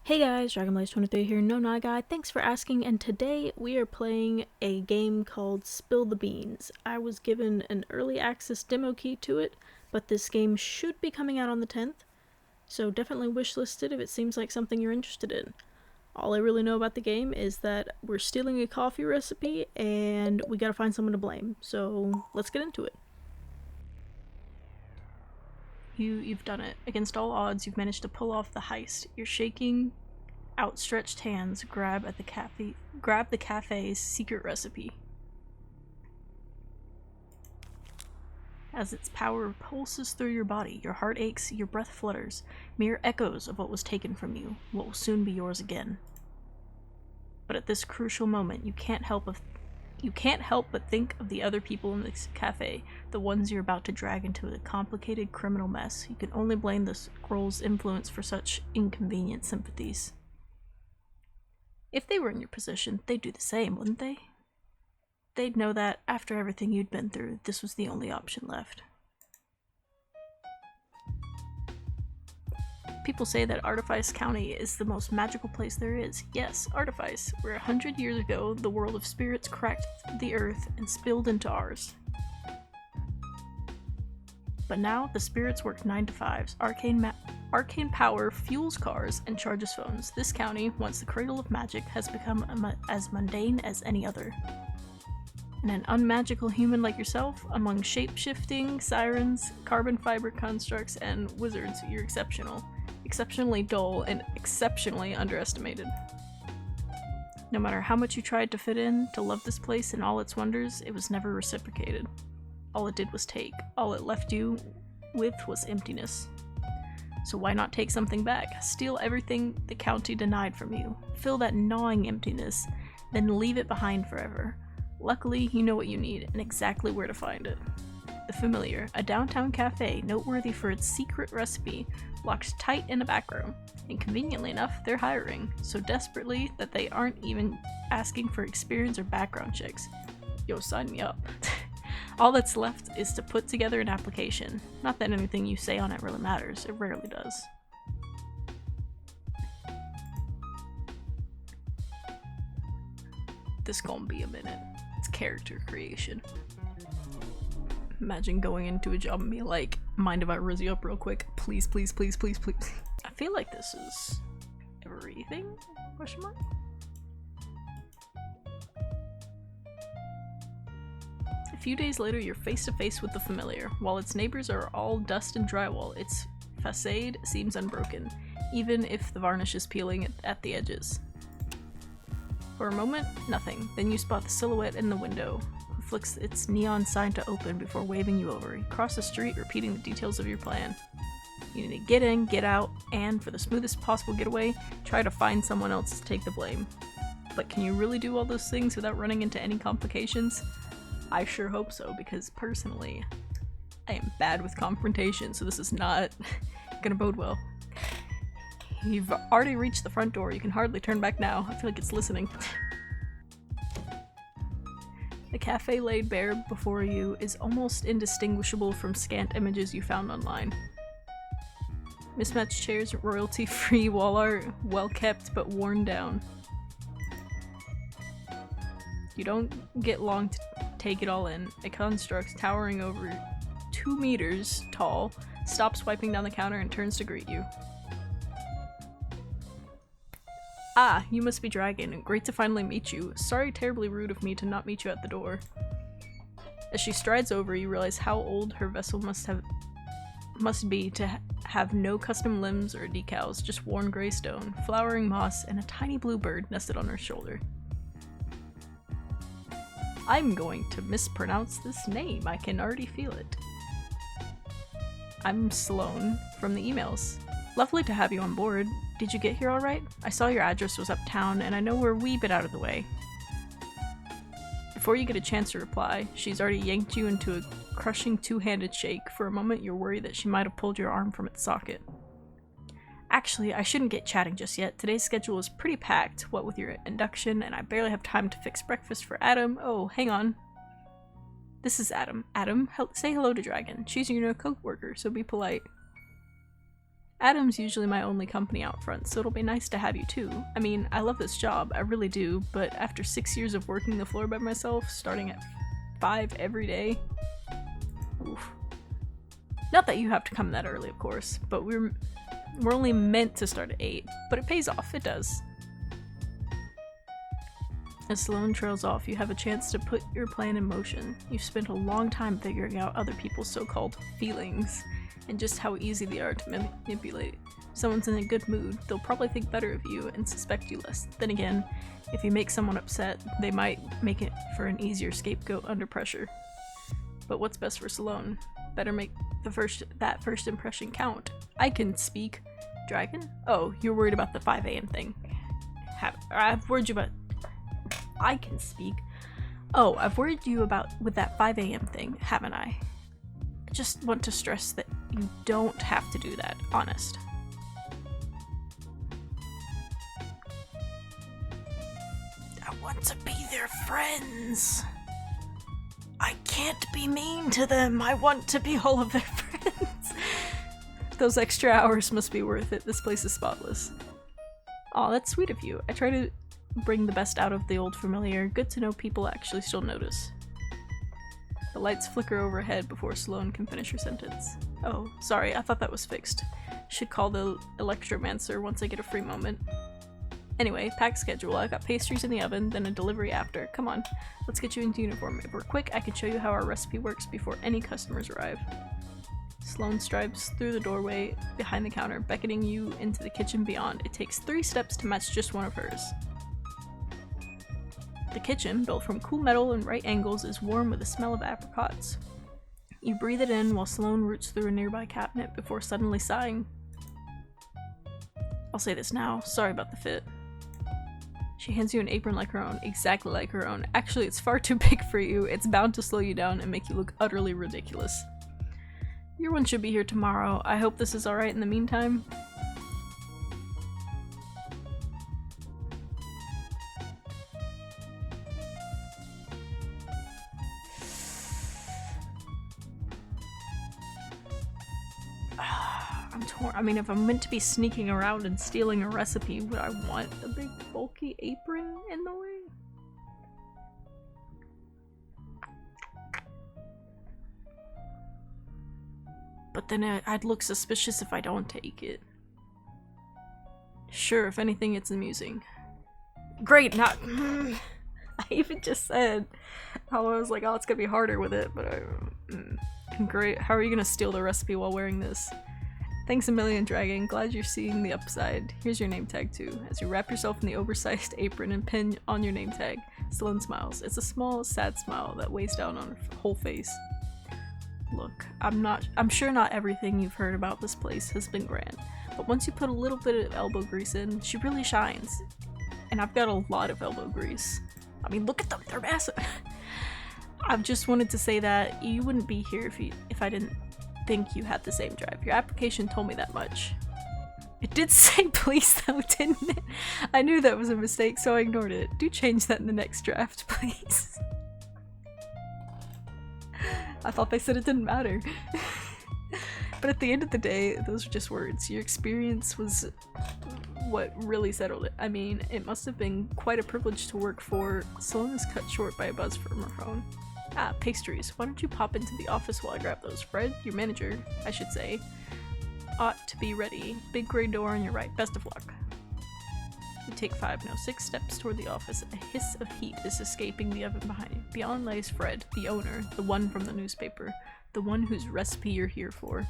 Hey guys, DragonBlaze23 here, no not guy, thanks for asking, and today we are playing a game called Spill the Beans. I was given an early access demo key to it, but this game should be coming out on the 10th, so definitely wishlisted if it seems like something you're interested in. All I really know about the game is that we're stealing a coffee recipe and we gotta find someone to blame, so let's get into it. You've done it. Against all odds, you've managed to pull off the heist. Your shaking, outstretched hands grab the cafe's secret recipe. As its power pulses through your body, your heart aches, your breath flutters, mere echoes of what was taken from you, what will soon be yours again. But at this crucial moment, you can't help but think of the other people in this cafe, the ones you're about to drag into a complicated criminal mess. You can only blame the scroll's influence for such inconvenient sympathies. If they were in your position, they'd do the same, wouldn't they? They'd know that, after everything you'd been through, this was the only option left. People say that Artifice County is the most magical place there is. Yes, Artifice, where 100 years ago the world of spirits cracked the earth and spilled into ours. But now the spirits work 9 to 5s. Arcane power fuels cars and charges phones. This county, once the cradle of magic, has become as mundane as any other. And an unmagical human like yourself, among shape-shifting, sirens, carbon fiber constructs, and wizards, you're exceptional. Exceptionally dull and exceptionally underestimated. No matter how much you tried to fit in, to love this place and all its wonders, it was never reciprocated. All it did was take. All it left you with was emptiness. So why not take something back? Steal everything the county denied from you. Fill that gnawing emptiness, then leave it behind forever. Luckily, you know what you need and exactly where to find it. The Familiar, a downtown cafe noteworthy for its secret recipe, locked tight in a back room. And conveniently enough, they're hiring, so desperately that they aren't even asking for experience or background checks. Yo, sign me up. All that's left is to put together an application. Not that anything you say on it really matters, it rarely does. This gonna be a minute. It's character creation. Imagine going into a job and being like, mind if I rizz you up real quick? Please, please, please, please, please. I feel like this is everything? Question mark? A few days later, you're face to face with the Familiar. While its neighbors are all dust and drywall, its facade seems unbroken, even if the varnish is peeling at the edges. For a moment, nothing. Then you spot the silhouette in the window, who flicks its neon sign to open before waving you over. You cross the street, repeating the details of your plan. You need to get in, get out, and, for the smoothest possible getaway, try to find someone else to take the blame. But can you really do all those things without running into any complications? I sure hope so, because personally, I am bad with confrontation, so this is not gonna bode well. You've already reached the front door, you can hardly turn back now. I feel like it's listening. The cafe laid bare before you is almost indistinguishable from scant images you found online. Mismatched chairs, royalty-free wall art, well-kept but worn down. You don't get long to take it all in. A construct towering over 2 meters tall stops wiping down the counter and turns to greet you. Ah, you must be Dragon. Great to finally meet you. Sorry, terribly rude of me to not meet you at the door. As she strides over, you realize how old her vessel must be to have no custom limbs or decals, just worn gray stone, flowering moss, and a tiny blue bird nested on her shoulder. I'm going to mispronounce this name. I can already feel it. I'm Sloane from the emails. Lovely to have you on board. Did you get here alright? I saw your address was uptown, and I know we're a wee bit out of the way. Before you get a chance to reply, she's already yanked you into a crushing two-handed shake. For a moment, you're worried that she might have pulled your arm from its socket. Actually, I shouldn't get chatting just yet. Today's schedule is pretty packed, what with your induction, and I barely have time to fix breakfast for Adam. Oh, hang on. This is Adam. Adam, say hello to Dragon. She's your new co-worker, so be polite. Adam's usually my only company out front, so it'll be nice to have you too. I mean, I love this job, I really do, but after 6 years of working the floor by myself, starting at 5 every day, oof. Not that you have to come that early, of course, but we're only meant to start at 8, but it pays off, it does. As Sloane trails off, you have a chance to put your plan in motion. You've spent a long time figuring out other people's so-called feelings, and just how easy they are to manipulate. If someone's in a good mood, they'll probably think better of you and suspect you less. Then again, if you make someone upset, they might make it for an easier scapegoat under pressure. But what's best for Sloane? Better make that first impression count. I can speak. Dragon? Oh, you're worried about the 5 a.m. thing. I've worried you about... I can speak. Oh, I've worried you about with that 5 a.m. thing, haven't I? I just want to stress that you don't have to do that, honest. I want to be their friends. I can't be mean to them. I want to be all of their friends. Those extra hours must be worth it. This place is spotless. Aw, that's sweet of you. I try to bring the best out of the old familiar. Good to know people actually still notice. The lights flicker overhead before Sloane can finish her sentence. Oh, sorry, I thought that was fixed. Should call the electromancer once I get a free moment. Anyway, packed schedule. I got pastries in the oven, then a delivery after. Come on, let's get you into uniform. If we're quick, I can show you how our recipe works before any customers arrive. Sloane strides through the doorway behind the counter, beckoning you into the kitchen beyond. It takes 3 steps to match just one of hers. The kitchen, built from cool metal and right angles, is warm with the smell of apricots. You breathe it in while Sloane roots through a nearby cabinet before suddenly sighing. I'll say this now, sorry about the fit. She hands you an apron like her own, exactly like her own. Actually, it's far too big for you. It's bound to slow you down and make you look utterly ridiculous. Your one should be here tomorrow. I hope this is alright in the meantime. I'm torn. I mean, if I'm meant to be sneaking around and stealing a recipe, would I want a big bulky apron in the way? But then I'd look suspicious if I don't take it. Sure, if anything, it's amusing. Great, not- I even just said how I was like, oh, it's gonna be harder with it, but great. How are you gonna steal the recipe while wearing this? Thanks a million, Dragon. Glad you're seeing the upside. Here's your name tag too. As you wrap yourself in the oversized apron and pin on your name tag, Sloane smiles. It's a small, sad smile that weighs down on her whole face. Look, I'm sure not everything you've heard about this place has been grand, but once you put a little bit of elbow grease in, she really shines. And I've got a lot of elbow grease. I mean, look at them, they're massive. I've just wanted to say that you wouldn't be here if I didn't think you had the same drive. Your application told me that much. It did say please though, didn't it? I knew that was a mistake, so I ignored it. Do change that in the next draft, please. I thought they said it didn't matter. But at the end of the day, those are just words. Your experience was what really settled it. I mean, it must have been quite a privilege to work for. Sloane is cut short by a buzz from her phone. Ah, pastries. Why don't you pop into the office while I grab those? Fred, your manager, I should say, ought to be ready. Big gray door on your right. Best of luck. You take 5, no 6 steps toward the office. A hiss of heat is escaping the oven behind you. Beyond lays Fred, the owner, the one from the newspaper, the one whose recipe you're here for.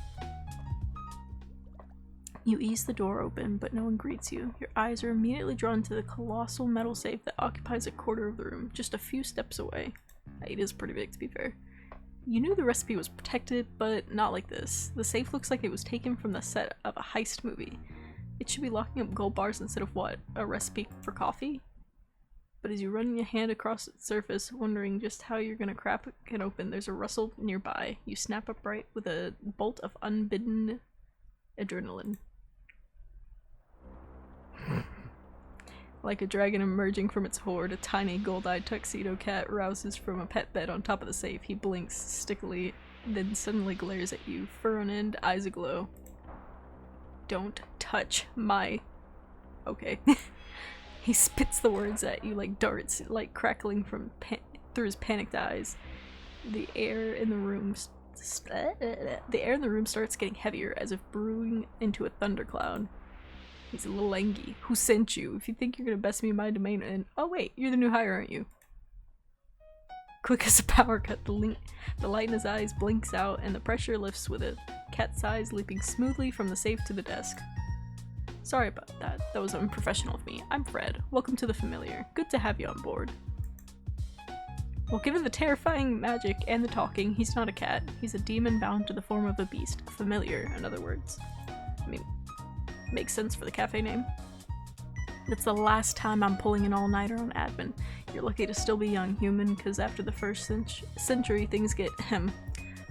You ease the door open, but no one greets you. Your eyes are immediately drawn to the colossal metal safe that occupies a quarter of the room, just a few steps away. It is pretty big, to be fair. You knew the recipe was protected, but not like this. The safe looks like it was taken from the set of a heist movie. It should be locking up gold bars instead of what? A recipe for coffee? But as you run your hand across its surface, wondering just how you're gonna crack it open, there's a rustle nearby. You snap upright with a bolt of unbidden adrenaline. Like a dragon emerging from its hoard, a tiny gold-eyed tuxedo cat rouses from a pet bed on top of the safe. He blinks stickily, then suddenly glares at you, fur on end, eyes aglow. Don't touch my... Okay. He spits the words at you like darts, like crackling from through his panicked eyes. The air in the room starts getting heavier, as if brewing into a thundercloud. He's a little angry. Who sent you? If you think you're gonna best me in my domain, and oh wait, you're the new hire, aren't you? Quick as a power cut, the light in his eyes blinks out, and the pressure lifts with it. Cat's eyes leaping smoothly from the safe to the desk. Sorry about that. That was unprofessional of me. I'm Fred. Welcome to the Familiar. Good to have you on board. Well, given the terrifying magic and the talking, he's not a cat. He's a demon bound to the form of a beast. A familiar, in other words. I mean, makes sense for the cafe name. It's the last time I'm pulling an all-nighter on admin. You're lucky to still be young, human, because after the first century, things get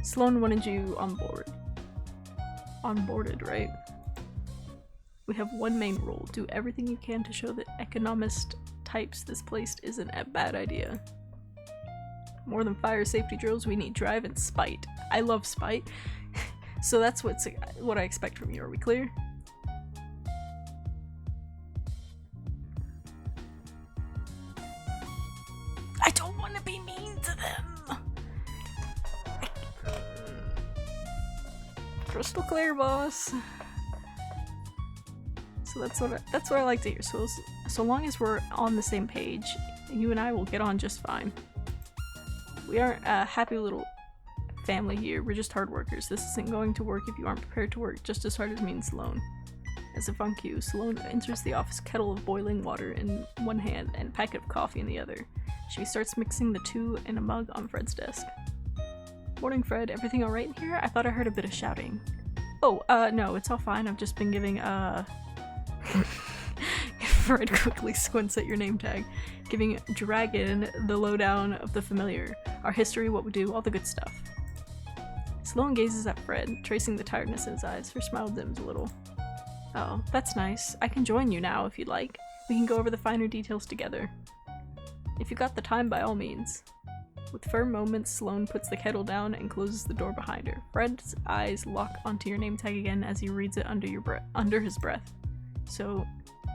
Sloan wanted you on board. Onboarded, right? We have one main rule. Do everything you can to show the economist types this place isn't a bad idea. More than fire safety drills, we need drive and spite. I love spite. So that's what I expect from you. Are we clear? I don't want to be mean to them. Crystal clear, boss. So that's what I like to hear. So long as we're on the same page, you and I will get on just fine. We aren't a happy little family here. We're just hard workers. This isn't going to work if you aren't prepared to work just as hard as me and Sloan. As if on cue, Sloan enters the office, kettle of boiling water in one hand and a packet of coffee in the other. She starts mixing the two in a mug on Fred's desk. Morning, Fred. Everything alright in here? I thought I heard a bit of shouting. Oh, no, it's all fine. I've just been giving, Fred quickly squints at your name tag. Giving Dragon the lowdown of the Familiar. Our history, what we do, all the good stuff. Sloan gazes at Fred, tracing the tiredness in his eyes. Her smile dims a little. Oh, that's nice. I can join you now if you'd like. We can go over the finer details together. If you got the time, by all means. With firm moments, Sloan puts the kettle down and closes the door behind her. Fred's eyes lock onto your name tag again as he reads it under his breath. So,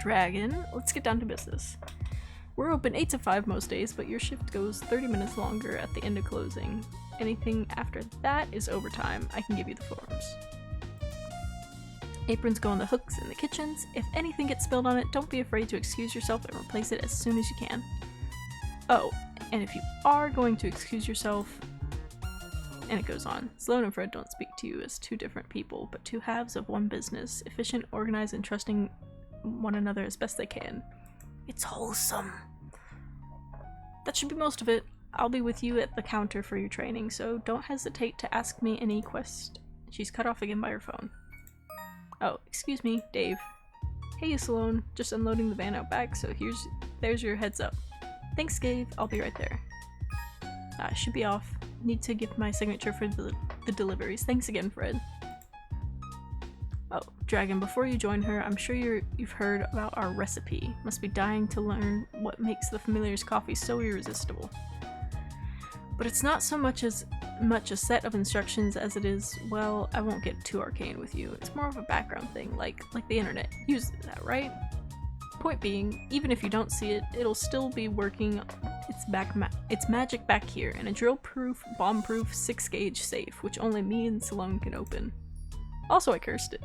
Dragon, let's get down to business. We're open 8 to 5 most days, but your shift goes 30 minutes longer at the end of closing. Anything after that is overtime. I can give you the forms. Aprons go on the hooks in the kitchens. If anything gets spilled on it, don't be afraid to excuse yourself and replace it as soon as you can. Oh, and if you are going to excuse yourself... And it goes on. Sloan and Fred don't speak to you as two different people, but two halves of one business, efficient, organized, and trusting one another as best they can. It's wholesome. That should be most of it. I'll be with you at the counter for your training, so don't hesitate to ask me any questions. She's cut off again by her phone. Oh, excuse me, Dave. Hey, Sloan. Just unloading the van out back, so there's your heads up. Thanks, Gabe. I'll be right there. I should be off. Need to give my signature for the deliveries. Thanks again, Fred. Oh, Dragon, before you join her, I'm sure you've heard about our recipe. Must be dying to learn what makes the Familiar's coffee so irresistible. But it's not so much a set of instructions as it is, well, I won't get too arcane with you. It's more of a background thing, like the internet. Use that, right? Point being, even if you don't see it, it'll still be working its magic back here in a drill-proof, bomb-proof 6-gauge safe, which only me and Sloan can open. Also, I cursed it.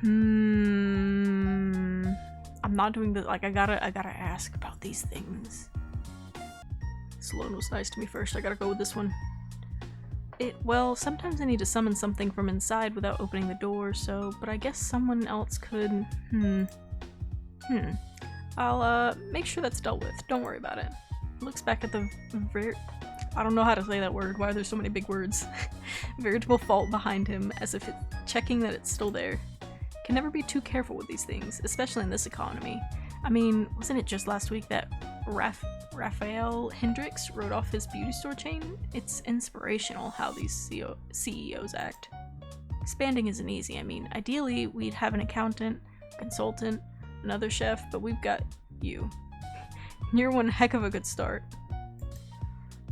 I'm not doing this. Like, I gotta ask about these things. Sloan was nice to me first. I gotta go with this one. Well, sometimes I need to summon something from inside without opening the door, but I guess someone else could. I'll, make sure that's dealt with. Don't worry about it. Looks back at the I don't know how to say that word. Why are there so many big words? Veritable fault behind him, as if it's checking that it's still there. Can never be too careful with these things, especially in this economy. I mean, wasn't it just last week that Raphael Hendricks wrote off his beauty store chain? It's inspirational how these CEOs act. Expanding isn't easy. I mean, ideally, we'd have an accountant, consultant, another chef, but we've got you. You're one heck of a good start.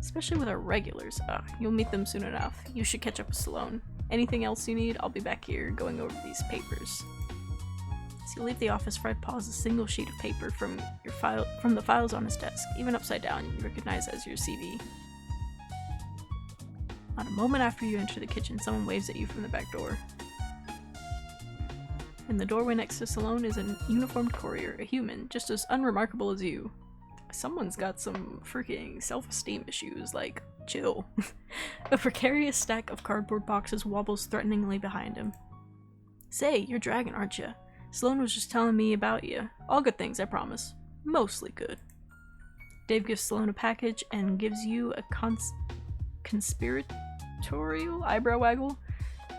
Especially with our regulars. You'll meet them soon enough. You should catch up with Sloane. Anything else you need, I'll be back here going over these papers. As you leave the office, Fred pulls a single sheet of paper from the files on his desk. Even upside down, you recognize as your CV. Not a moment after you enter the kitchen, someone waves at you from the back door. In the doorway next to Sloane is a uniformed courier, a human, just as unremarkable as you. Someone's got some freaking self-esteem issues, like, chill. A precarious stack of cardboard boxes wobbles threateningly behind him. Say, you're Dragon, aren't you? Sloane was just telling me about you. All good things, I promise. Mostly good. Dave gives Sloane a package and gives you a conspiratorial eyebrow waggle.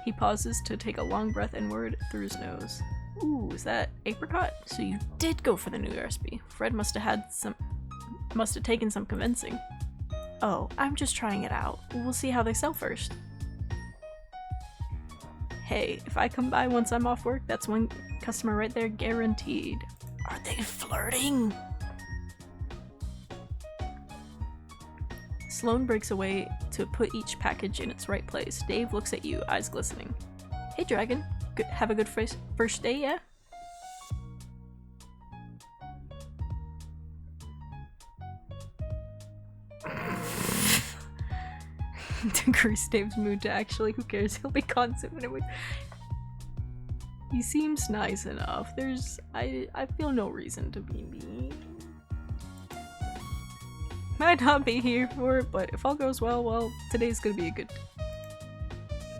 He pauses to take a long breath inward through his nose. Ooh, is that apricot? So you did go for the new recipe. Fred must have taken some convincing. Oh, I'm just trying it out. We'll see how they sell first. Hey, if I come by once I'm off work, that's one customer right there guaranteed. Are they flirting? Sloane breaks away to put each package in its right place. Dave looks at you, eyes glistening. Hey Dragon, have a good first day, yeah? To increase Dave's mood to actually, who cares, he'll be gone soon anyway. He seems nice enough. I feel no reason to be mean. Might not be here for it, but if all goes well, today's gonna be a good...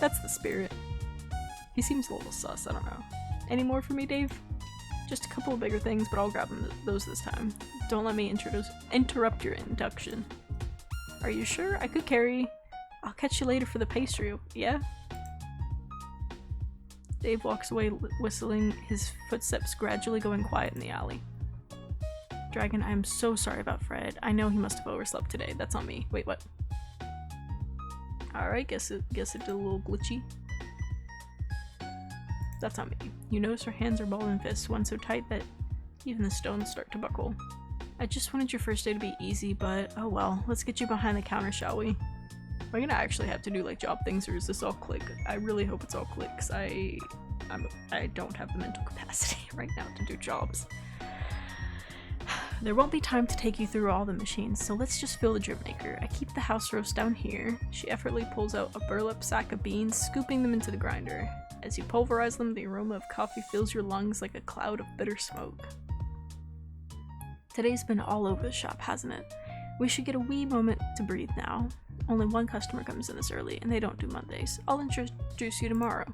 That's the spirit. He seems a little sus, I don't know. Any more for me, Dave? Just a couple of bigger things, but I'll grab those this time. Don't let me interrupt your induction. Are you sure? I could carry... I'll catch you later for the pastry, yeah? Dave walks away whistling, his footsteps gradually going quiet in the alley. Dragon, I am so sorry about Fred. I know he must have overslept today. That's on me. Wait, what? Alright, guess it did a little glitchy. That's on me. You notice her hands are ball and fists, one so tight that even the stones start to buckle. I just wanted your first day to be easy, but oh well. Let's get you behind the counter, shall we? Am I gonna actually have to do like job things, or is this all click? I really hope it's all click, because I don't have the mental capacity right now to do jobs. There won't be time to take you through all the machines, so let's just fill the drip maker. I keep the house roast down here. She effortlessly pulls out a burlap sack of beans, scooping them into the grinder. As you pulverize them, the aroma of coffee fills your lungs like a cloud of bitter smoke. Today's been all over the shop, hasn't it? We should get a wee moment to breathe now. Only one customer comes in this early, and they don't do Mondays. I'll introduce you tomorrow.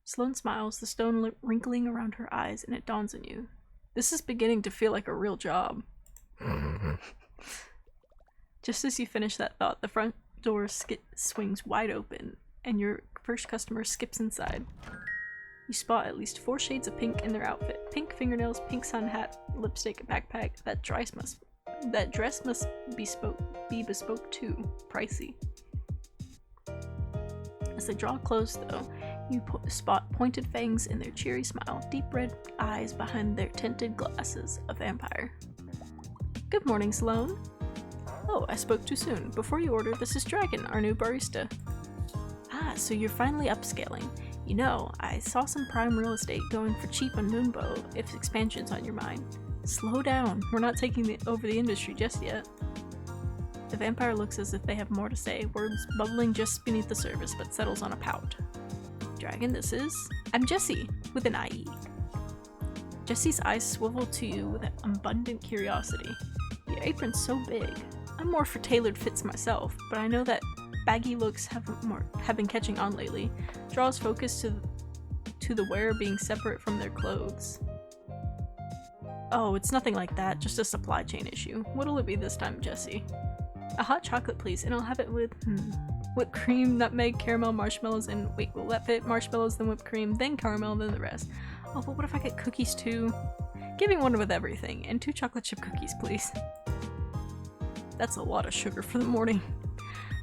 Sloane smiles, the stone wrinkling around her eyes, and it dawns on you. This is beginning to feel like a real job. Just as you finish that thought, the front door swings wide open, and your first customer skips inside. You spot at least 4 shades of pink in their outfit. Pink fingernails, pink sun hat, lipstick, backpack. That dress must be bespoke too. Pricey. As they draw close, though, you spot pointed fangs in their cheery smile, deep red eyes behind their tinted glasses, a vampire. Good morning, Sloane. Oh, I spoke too soon. Before you order, this is Dragon, our new barista. Ah, so you're finally upscaling. You know, I saw some prime real estate going for cheap on Moonbow, if expansion's on your mind. Slow down, we're not taking over the industry just yet. The vampire looks as if they have more to say, words bubbling just beneath the surface, but settles on a pout. Dragon, this is... I'm Jessie, with an IE. Jessie's eyes swivel to you with abundant curiosity. Your apron's so big. I'm more for tailored fits myself, but I know that baggy looks have been catching on lately. Draws focus to the wearer being separate from their clothes. Oh, it's nothing like that, just a supply chain issue. What'll it be this time, Jessie? A hot chocolate, please, and I'll have it with, whipped cream, nutmeg, caramel, marshmallows, and wait, will that fit? Marshmallows, then whipped cream, then caramel, then the rest. Oh, but what if I get cookies too? Giving one with everything, and 2 chocolate chip cookies, please. That's a lot of sugar for the morning.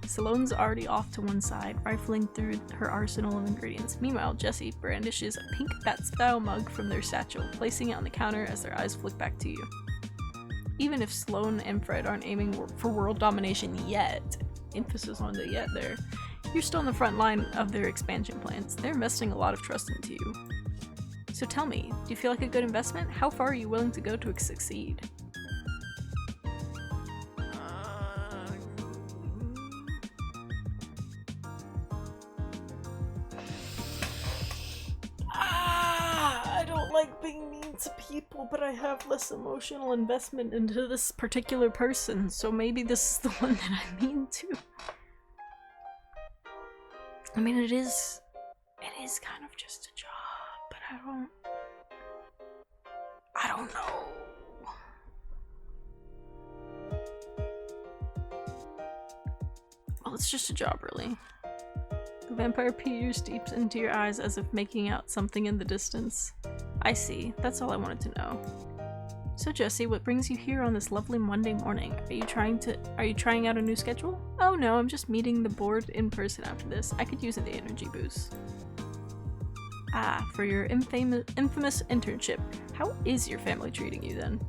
Sloane's already off to one side, rifling through her arsenal of ingredients. Meanwhile, Jessie brandishes a pink bat-style mug from their satchel, placing it on the counter as their eyes flick back to you. Even if Sloane and Fred aren't aiming for world domination yet, emphasis on the yet there, you're still on the front line of their expansion plans. They're investing a lot of trust into you. So tell me, do you feel like a good investment? How far are you willing to go to succeed? I don't like being mean to people, but I have less emotional investment into this particular person, so maybe this is the one that I'm mean to. I mean, it is kind of just a job, but I don't know. Well, it's just a job, really. The vampire peers deep into your eyes as if making out something in the distance. I see. That's all I wanted to know. So Jesse, what brings you here on this lovely Monday morning? Are you trying out a new schedule? Oh no, I'm just meeting the board in person after this. I could use the energy boost. Ah, for your infamous internship. How is your family treating you then?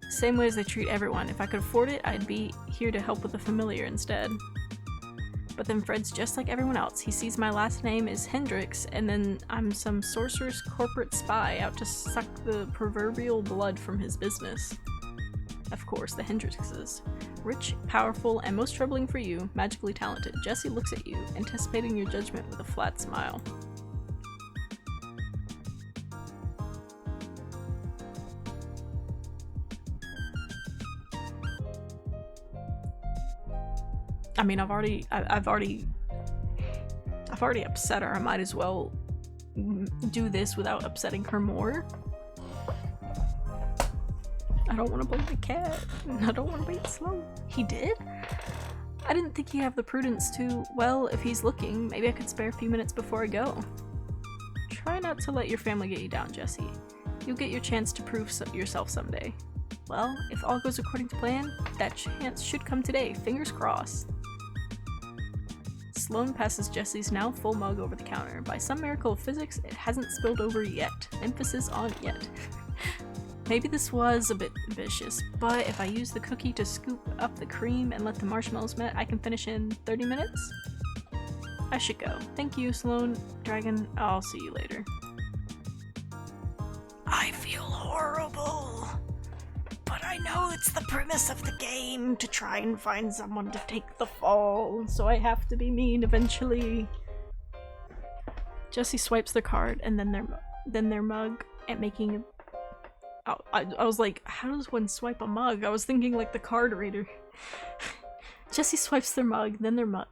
Same way as they treat everyone. If I could afford it, I'd be here to help with the familiar instead. But then Fred's just like everyone else. He sees my last name is Hendrix, and then I'm some sorcerer's corporate spy out to suck the proverbial blood from his business. Of course, the Hendrixes. Rich, powerful, and most troubling for you, magically talented. Jesse looks at you, anticipating your judgment with a flat smile. I mean, I've already upset her. I might as well do this without upsetting her more. I don't want to bite the cat. I don't want to bite Sloane. He did? I didn't think he'd have the prudence to. Well, if he's looking, maybe I could spare a few minutes before I go. Try not to let your family get you down, Jesse. You'll get your chance to prove yourself someday. Well, if all goes according to plan, that chance should come today. Fingers crossed. Sloane passes Jesse's now full mug over the counter. By some miracle of physics, it hasn't spilled over yet. Emphasis on yet. Maybe this was a bit vicious, but if I use the cookie to scoop up the cream and let the marshmallows melt, I can finish in 30 minutes? I should go. Thank you, Sloane. Dragon, I'll see you later. I feel horrible. But I know it's the premise of the game to try and find someone to take the fall, so I have to be mean eventually. Jesse swipes their card and then their mug, and making a... I was like, how does one swipe a mug? I was thinking like the card reader. Jesse swipes their mug, then their mug.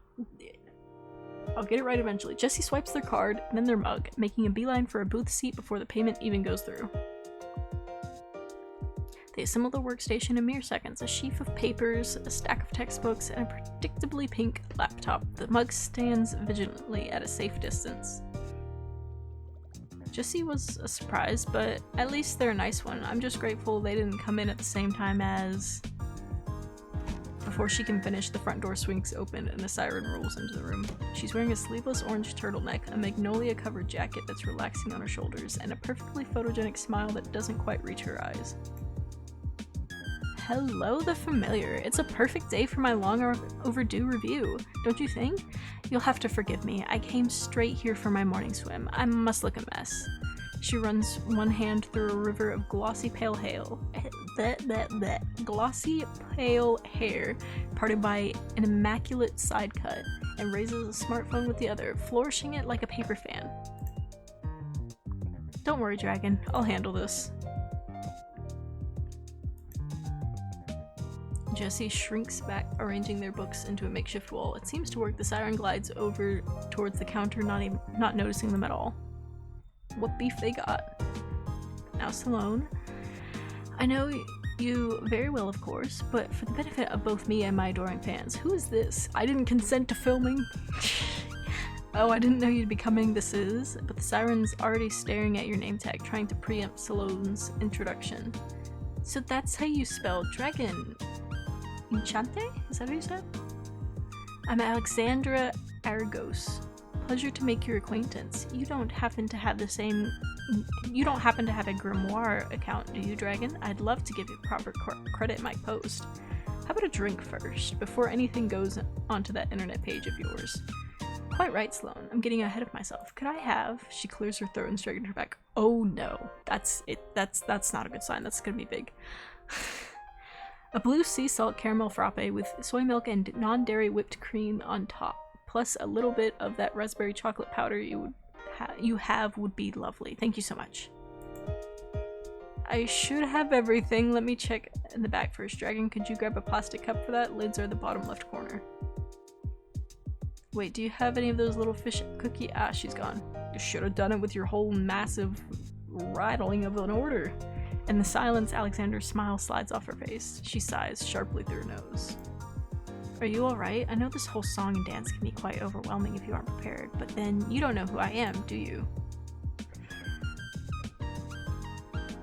I'll get it right eventually. Jesse swipes their card, then their mug, making a beeline for a booth seat before the payment even goes through. They assemble the workstation in mere seconds. A sheaf of papers, a stack of textbooks, and a predictably pink laptop. The mug stands vigilantly at a safe distance. Jesse was a surprise, but at least they're a nice one. I'm just grateful they didn't come in at the same time as... Before she can finish, the front door swings open and a siren rolls into the room. She's wearing a sleeveless orange turtleneck, a magnolia-covered jacket that's relaxing on her shoulders, and a perfectly photogenic smile that doesn't quite reach her eyes. Hello, the familiar. It's a perfect day for my long overdue review, don't you think? You'll have to forgive me. I came straight here for my morning swim. I must look a mess. She runs one hand through a river of glossy pale hair, glossy pale hair parted by an immaculate side cut, and raises a smartphone with the other, flourishing it like a paper fan. Don't worry, Dragon. I'll handle this. Jesse shrinks back, arranging their books into a makeshift wall. It seems to work. The siren glides over towards the counter, not noticing them at all. What beef they got? Now, Sloane, I know you very well, of course, but for the benefit of both me and my adoring fans, who is this? I didn't consent to filming. Oh, I didn't know you'd be coming. This is, but the siren's already staring at your name tag, trying to preempt Sloane's introduction. So that's how you spell dragon. Enchante? Is that what you said? I'm Alexandra Argos, pleasure to make your acquaintance. You don't happen to have a grimoire account, do you, Dragon? I'd love to give you proper credit in my post. How about a drink first, before anything goes onto that internet page of yours? Quite right, Sloane. I'm getting ahead of myself. Could I have? She clears her throat and straightens her back. Oh no. That's it. That's not a good sign. That's gonna be big. A blue sea salt caramel frappe with soy milk and non-dairy whipped cream on top, plus a little bit of that raspberry chocolate powder you have would be lovely. Thank you so much. I should have everything. Let me check in the back first. Dragon, could you grab a plastic cup for that? Lids are the bottom left corner. Wait, do you have any of those little fish cookie? Ah, she's gone. You should have done it with your whole massive rattling of an order. In the silence, Alexander's smile slides off her face. She sighs sharply through her nose. Are you alright? I know this whole song and dance can be quite overwhelming if you aren't prepared, but then you don't know who I am, do you?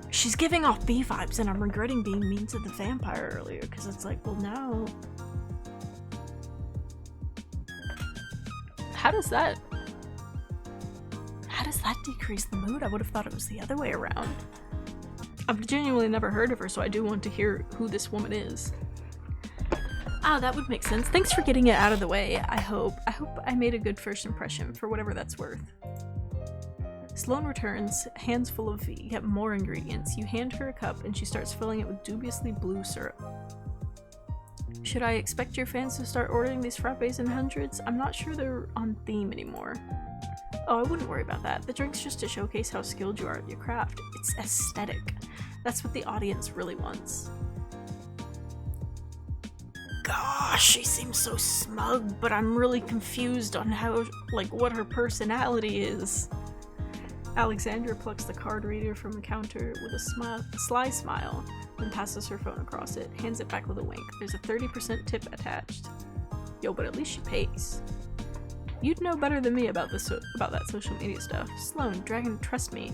She's giving off bee vibes, and I'm regretting being mean to the vampire earlier, because it's like, well, no. How does that decrease the mood? I would have thought it was the other way around. I've genuinely never heard of her, so I do want to hear who this woman is. Ah, that would make sense. Thanks for getting it out of the way. I hope I made a good first impression, for whatever that's worth. Sloane returns, hands full of yet more ingredients. You hand her a cup, and she starts filling it with dubiously blue syrup. Should I expect your fans to start ordering these frappes in hundreds? I'm not sure they're on theme anymore. Oh, I wouldn't worry about that. The drink's just to showcase how skilled you are at your craft. It's aesthetic. That's what the audience really wants. Gosh, she seems so smug, but I'm really confused on what her personality is. Alexandra plucks the card reader from the counter with a sly smile, then passes her phone across it, hands it back with a wink. There's a 30% tip attached. Yo, but at least she pays. You'd know better than me about that social media stuff. Sloane, Dragon, trust me.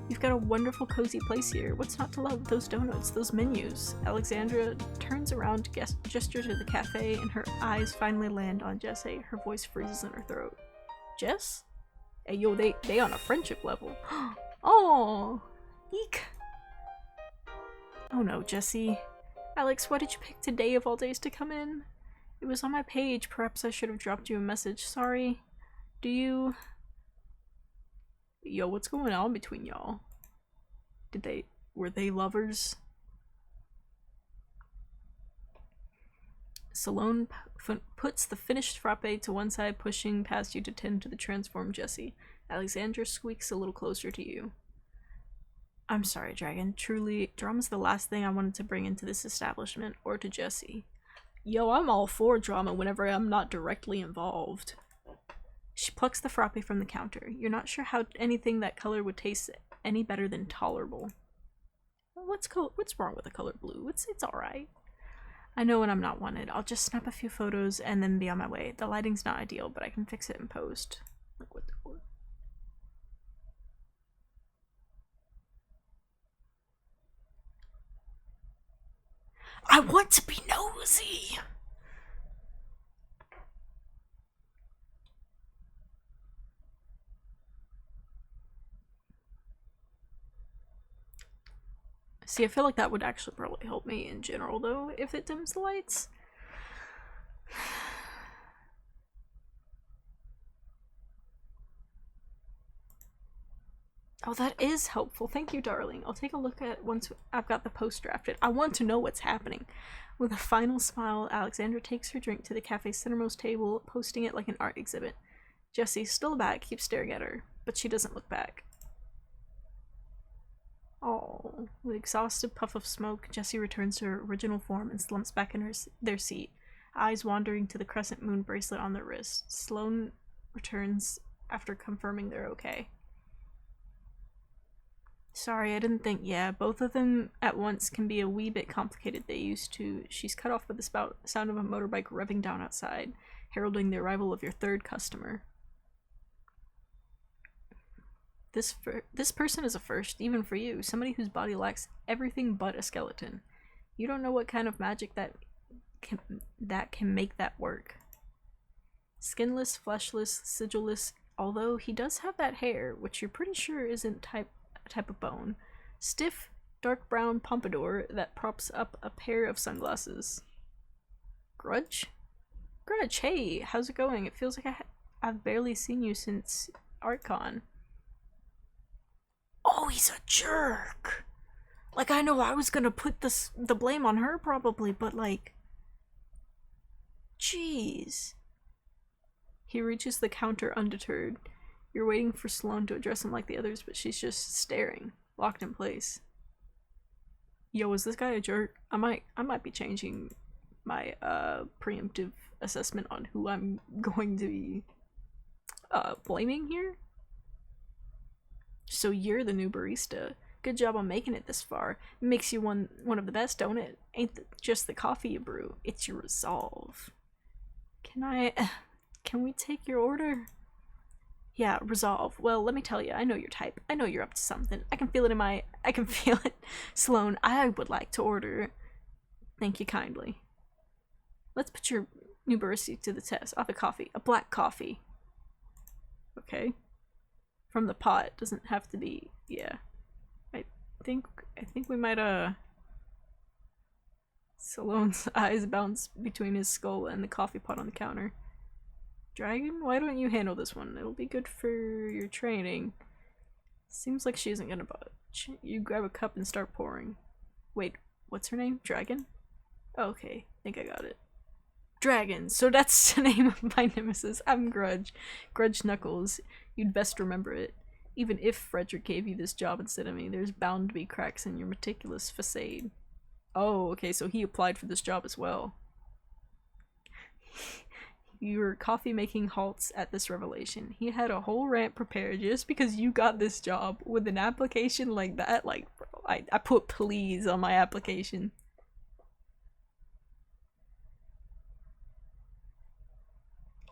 You've got a wonderful, cozy place here. What's not to love? Those donuts, those menus. Alexandra turns around to gesture to the cafe, and her eyes finally land on Jessie. Her voice freezes in her throat. Jess? Hey, yo, they on a friendship level. Oh, eek. Oh no, Jessie. Alex, why did you pick today of all days to come in? It was on my page. Perhaps I should have dropped you a message. Sorry. Do you... Yo, what's going on between y'all? Were they lovers? Sloane puts the finished frappe to one side, pushing past you to tend to the transformed Jessie. Alexandra squeaks a little closer to you. I'm sorry, Dragon. Truly, drama's the last thing I wanted to bring into this establishment, or to Jessie. Yo, I'm all for drama whenever I'm not directly involved. She plucks the frappe from the counter. You're not sure how anything that color would taste any better than tolerable. What's wrong with the color blue? It's alright. I know when I'm not wanted. I'll just snap a few photos and then be on my way. The lighting's not ideal, but I can fix it in post. Like what the... I want to be nosy! See, I feel like that would actually probably help me in general, though, if it dims the lights. Oh, that is helpful. Thank you, darling. I'll take a look at once I've got the post drafted. I want to know what's happening. With a final smile, Alexandra takes her drink to the cafe's centermost table, posting it like an art exhibit. Jessie, still back, keeps staring at her, but she doesn't look back. Oh, with an exhausted puff of smoke, Jessie returns to her original form and slumps back in their seat, eyes wandering to the crescent moon bracelet on their wrist. Sloane returns after confirming they're okay. Sorry, I didn't think. Yeah, both of them at once can be a wee bit complicated. They used to. She's cut off by the sound of a motorbike revving down outside, heralding the arrival of your third customer. This person is a first, even for you. Somebody whose body lacks everything but a skeleton. You don't know what kind of magic that can make that work. Skinless, fleshless, sigilless, although he does have that hair, which you're pretty sure isn't a type of bone. Stiff, dark brown pompadour that props up a pair of sunglasses. Grudge? Grudge, hey, how's it going? It feels like I've barely seen you since ArtCon. Oh, he's a jerk! Like, I know I was gonna put the blame on her probably, but like... Jeez. He reaches the counter undeterred. You're waiting for Sloane to address him like the others, but she's just staring, locked in place. Yo, is this guy a jerk? I might be changing my preemptive assessment on who I'm going to be blaming here. So you're the new barista. Good job on making it this far. It makes you one of the best, don't it? Ain't just the coffee you brew, it's your resolve. Can we take your order? Yeah, resolve. Well, let me tell you, I know your type. I know you're up to something. I can feel it. Sloane, I would like to order. Thank you kindly. Let's put your new barista to the test. Off a coffee. A black coffee. Okay. From the pot. Doesn't have to be, yeah. I think we might, Sloane's eyes bounce between his skull and the coffee pot on the counter. Dragon, why don't you handle this one? It'll be good for your training. Seems like she isn't gonna budge. You grab a cup and start pouring. Wait, what's her name? Dragon? Okay, I think I got it. Dragon, so that's the name of my nemesis. I'm Grudge. Grudge Knuckles. You'd best remember it. Even if Frederick gave you this job instead of me, there's bound to be cracks in your meticulous facade. Oh, okay, so he applied for this job as well. Your coffee making halts at this revelation. He had a whole rant prepared just because you got this job with an application like that. Like, bro, I put please on my application.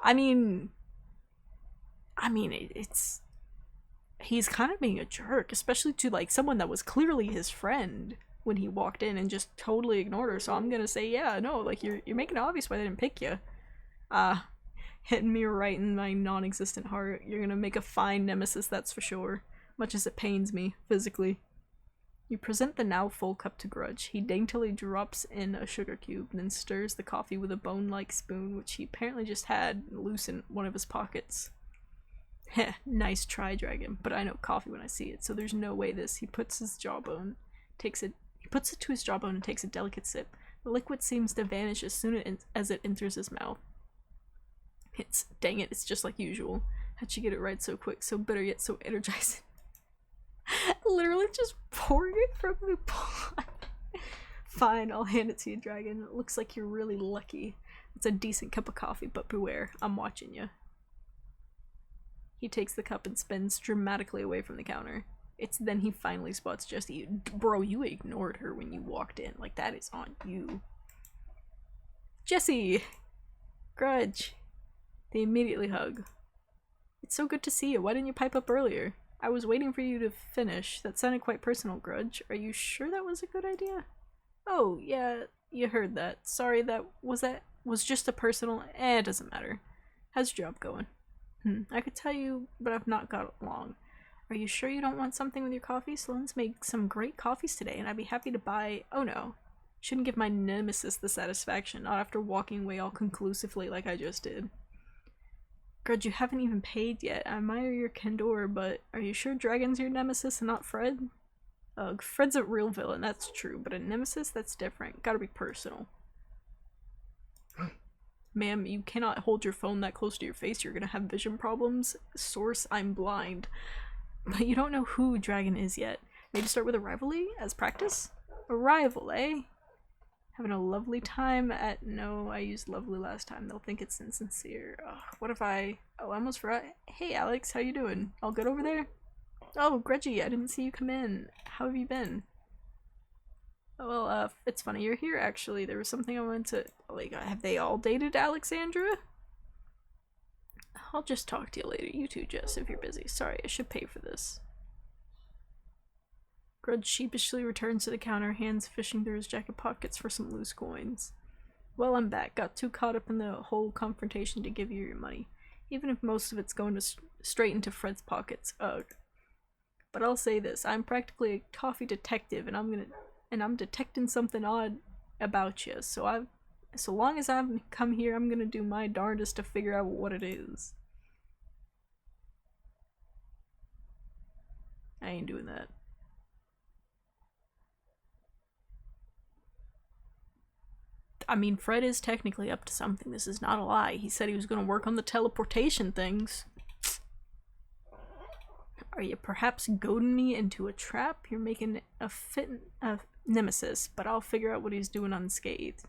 I mean, it's he's kind of being a jerk, especially to like someone that was clearly his friend when he walked in and just totally ignored her. So I'm gonna say, yeah, no, like you're making it obvious why they didn't pick you. Hitting me right in my non-existent heart. You're gonna make a fine nemesis, that's for sure. Much as it pains me, physically. You present the now full cup to Grudge. He daintily drops in a sugar cube, then stirs the coffee with a bone-like spoon, which he apparently just had loose in one of his pockets. Heh, nice try, Dragon, but I know coffee when I see it, so there's no way this. He puts it to his jawbone and takes a delicate sip. The liquid seems to vanish as soon as it enters his mouth. Dang it, it's just like usual. How'd she get it right so quick, so bitter yet so energizing? Literally just pouring it from the pot. Fine, I'll hand it to you, Dragon. It looks like you're really lucky. It's a decent cup of coffee, but beware, I'm watching you. He takes the cup and spins dramatically away from the counter. It's then he finally spots Jessie. Bro, you ignored her when you walked in. Like, that is on you. Jessie! Grudge. They immediately hug. It's so good to see you. Why didn't you pipe up earlier? I was waiting for you to finish. That sounded quite personal, Grudge. Are you sure that was a good idea? Oh, yeah, you heard that. Sorry, that was just a personal... it doesn't matter. How's your job going? I could tell you, but I've not got long. Are you sure you don't want something with your coffee? Sloane's made some great coffees today, and I'd be happy to buy... Oh no. Shouldn't give my nemesis the satisfaction, not after walking away all conclusively like I just did. Grudge, you haven't even paid yet. I admire your candor, but are you sure Dragon's your nemesis and not Fred? Ugh, Fred's a real villain, that's true, but a nemesis, that's different. Gotta be personal. Ma'am, you cannot hold your phone that close to your face. You're gonna have vision problems. Source, I'm blind. But you don't know who Dragon is yet. Maybe start with a rivalry as practice? A rival, eh? Having a lovely time at... No, I used lovely last time. They'll think it's insincere. Ugh, what if I... Oh, I almost forgot. Hey, Alex, how you doing? All good over there? Oh, Grudgy, I didn't see you come in. How have you been? Oh, well, it's funny you're here, actually. There was something I wanted to... Like, have they all dated Alexandra? I'll just talk to you later. You too, Jess, if you're busy. Sorry, I should pay for this. Grudge sheepishly returns to the counter, hands fishing through his jacket pockets for some loose coins. Well, I'm back. Got too caught up in the whole confrontation to give you your money. Even if most of it's going to straight into Fred's pockets. Ugh. But I'll say this, I'm practically a coffee detective, and I'm detecting something odd about you. So long as I've come here, I'm gonna do my darndest to figure out what it is. I ain't doing that. I mean, Fred is technically up to something. This is not a lie. He said he was going to work on the teleportation things. Are you perhaps goading me into a trap? You're making a nemesis, but I'll figure out what he's doing unscathed.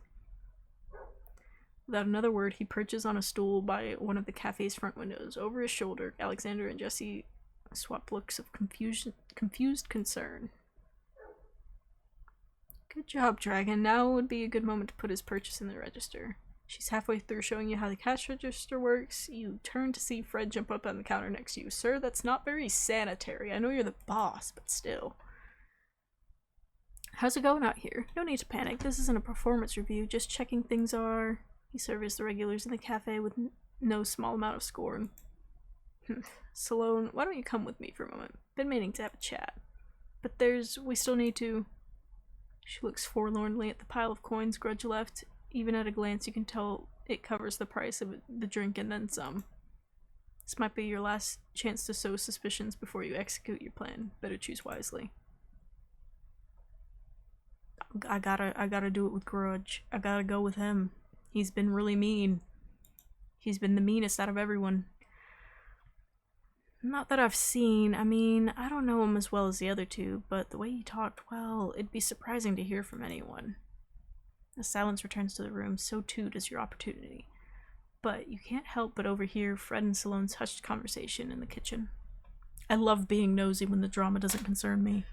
Without another word, he perches on a stool by one of the cafe's front windows. Over his shoulder, Alexander and Jesse swap looks of confused concern. Good job, Dragon. Now would be a good moment to put his purchase in the register. She's halfway through showing you how the cash register works. You turn to see Fred jump up on the counter next to you. Sir, that's not very sanitary. I know you're the boss, but still. How's it going out here? No need to panic. This isn't a performance review. Just checking things are... He surveys the regulars in the cafe with no small amount of scorn. Salone, why don't you come with me for a moment? Been meaning to have a chat. But we still need to... She looks forlornly at the pile of coins Grudge left. Even at a glance, you can tell it covers the price of the drink and then some. This might be your last chance to sow suspicions before you execute your plan. Better choose wisely. I gotta do it with Grudge. I gotta go with him. He's been really mean. He's been the meanest out of everyone. Not that I've seen. I mean, I don't know him as well as the other two, but the way he talked, well, it'd be surprising to hear from anyone. As silence returns to the room, so too does your opportunity. But you can't help but overhear Fred and Salone's hushed conversation in the kitchen. I love being nosy when the drama doesn't concern me.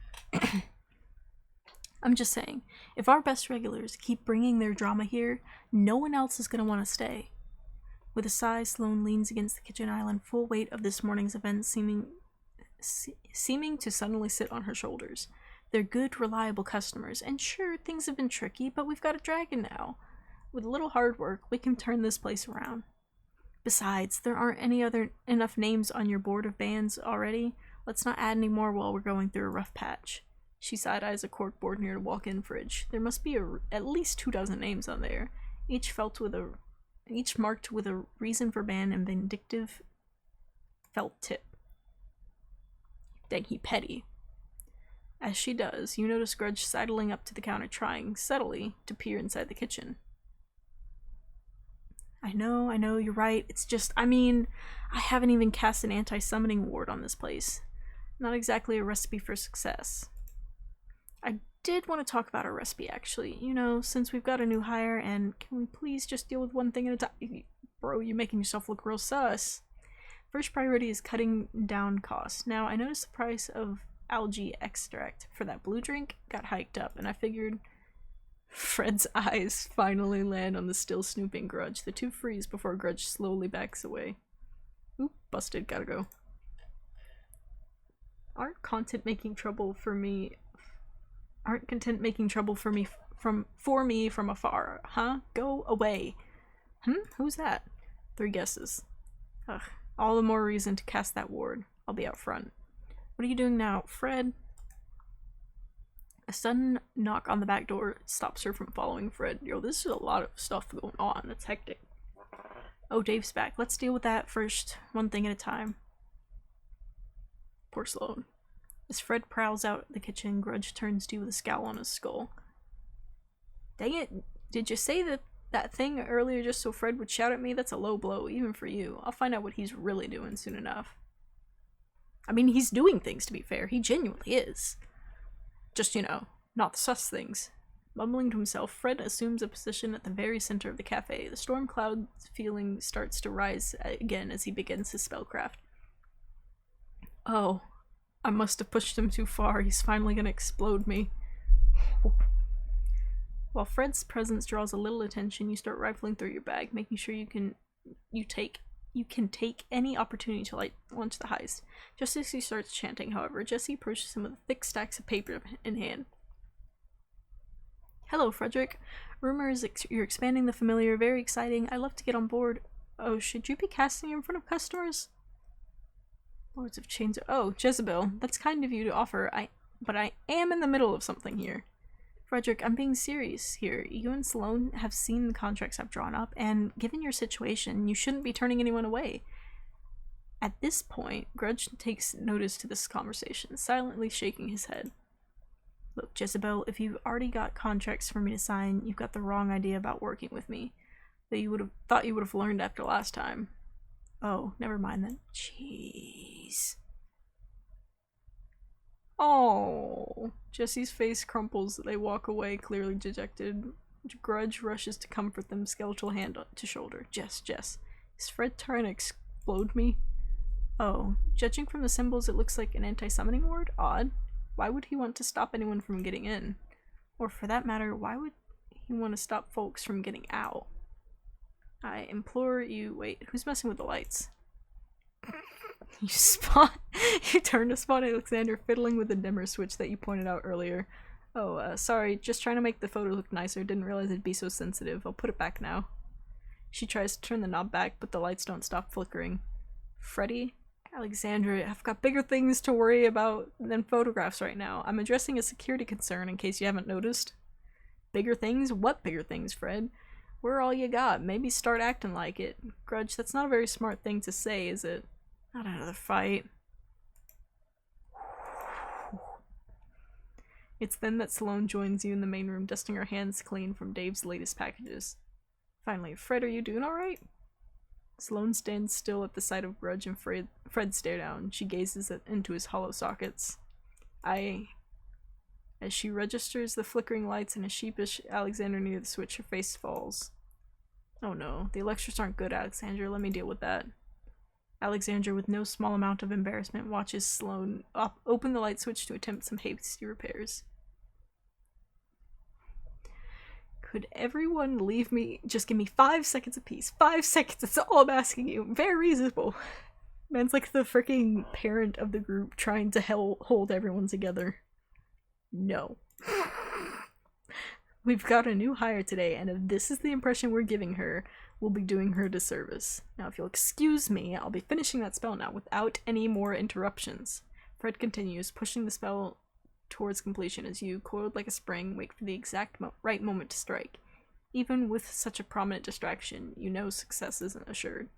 I'm just saying, if our best regulars keep bringing their drama here, no one else is going to want to stay. With a sigh, Salone leans against the kitchen island, full weight of this morning's events seeming to suddenly sit on her shoulders. They're good, reliable customers, and sure, things have been tricky, but we've got a dragon now. With a little hard work, we can turn this place around. Besides, there aren't enough names on your board of bands already. Let's not add any more while we're going through a rough patch. She side-eyes a corkboard near the walk-in fridge. There must be at least 24 names on there, each marked with a reason for ban and vindictive felt tip. Dang, he petty. As she does, you notice Grudge sidling up to the counter, trying, subtly, to peer inside the kitchen. I know, you're right. It's just, I mean, I haven't even cast an anti-summoning ward on this place. Not exactly a recipe for success. I did want to talk about our recipe, actually. You know, since we've got a new hire, and can we please just deal with one thing at a time? Bro, you're making yourself look real sus. First priority is cutting down costs. Now, I noticed the price of algae extract for that blue drink got hiked up, and I figured Fred's eyes finally land on the still snooping Grudge. The two freeze before Grudge slowly backs away. Oop, busted, gotta go. Aren't content making trouble for me from afar, huh? Go away. Who's that? 3 guesses. Ugh, all the more reason to cast that ward. I'll be out front. What are you doing now, Fred? A sudden knock on the back door stops her from following Fred. Yo, this is a lot of stuff going on. It's hectic. Oh, Dave's back. Let's deal with that first, one thing at a time. Poor Sloan. As Fred prowls out the kitchen, Grudge turns to you with a scowl on his skull. Dang it, did you say that thing earlier just so Fred would shout at me? That's a low blow, even for you. I'll find out what he's really doing soon enough. I mean, he's doing things, to be fair. He genuinely is. Just, you know, not the sus things. Mumbling to himself, Fred assumes a position at the very center of the cafe. The storm cloud feeling starts to rise again as he begins his spellcraft. Oh, I must have pushed him too far. He's finally gonna explode me. While Fred's presence draws a little attention, you start rifling through your bag, making sure you can take any opportunity to launch the heist. Just as he starts chanting, however, Jesse approaches him with thick stacks of paper in hand. Hello, Frederick. Rumor is you're expanding the familiar. Very exciting. I'd love to get on board Oh, should you be casting in front of customers? Lords of Chains. Oh, Jezebel, that's kind of you to offer. But I am in the middle of something here. Frederick, I'm being serious here. You and Sloane have seen the contracts I've drawn up, and given your situation, you shouldn't be turning anyone away. At this point, Grudge takes notice to this conversation, silently shaking his head. Look, Jezebel, if you've already got contracts for me to sign, you've got the wrong idea about working with me. That you would have thought you would have learned after last time. Oh, never mind then. Jeez. Oh. Jesse's face crumples. They walk away, clearly dejected. Grudge rushes to comfort them, skeletal hand to shoulder. Jess. Is Fred trying to explode me? Oh, judging from the symbols, it looks like an anti-summoning ward? Odd. Why would he want to stop anyone from getting in? Or for that matter, why would he want to stop folks from getting out? I implore you— wait, who's messing with the lights? You turn to spot Alexander fiddling with the dimmer switch that you pointed out earlier. Oh, sorry, just trying to make the photo look nicer. Didn't realize it'd be so sensitive. I'll put it back now. She tries to turn the knob back, but the lights don't stop flickering. Freddy? Alexandra, I've got bigger things to worry about than photographs right now. I'm addressing a security concern in case you haven't noticed. Bigger things? What bigger things, Fred? We're all you got. Maybe start acting like it. Grudge, that's not a very smart thing to say, is it? Not another fight. It's then that Sloane joins you in the main room, dusting her hands clean from Dave's latest packages. Finally, Fred, are you doing alright? Sloane stands still at the sight of Grudge and Fred stare down. She gazes into his hollow sockets. As she registers the flickering lights and a sheepish Alexander near the switch, her face falls. Oh no, the electrics aren't good, Alexandra. Let me deal with that. Alexandra, with no small amount of embarrassment, watches Sloane open the light switch to attempt some hasty repairs. Could everyone leave me— just give me 5 seconds apiece. 5 seconds, that's all I'm asking you. Very reasonable. Man's like the freaking parent of the group trying to hold everyone together. No. We've got a new hire today, and if this is the impression we're giving her, we'll be doing her a disservice. Now, if you'll excuse me, I'll be finishing that spell now without any more interruptions. Fred continues, pushing the spell towards completion as you, coiled like a spring, wait for the exact right moment to strike. Even with such a prominent distraction, you know success isn't assured.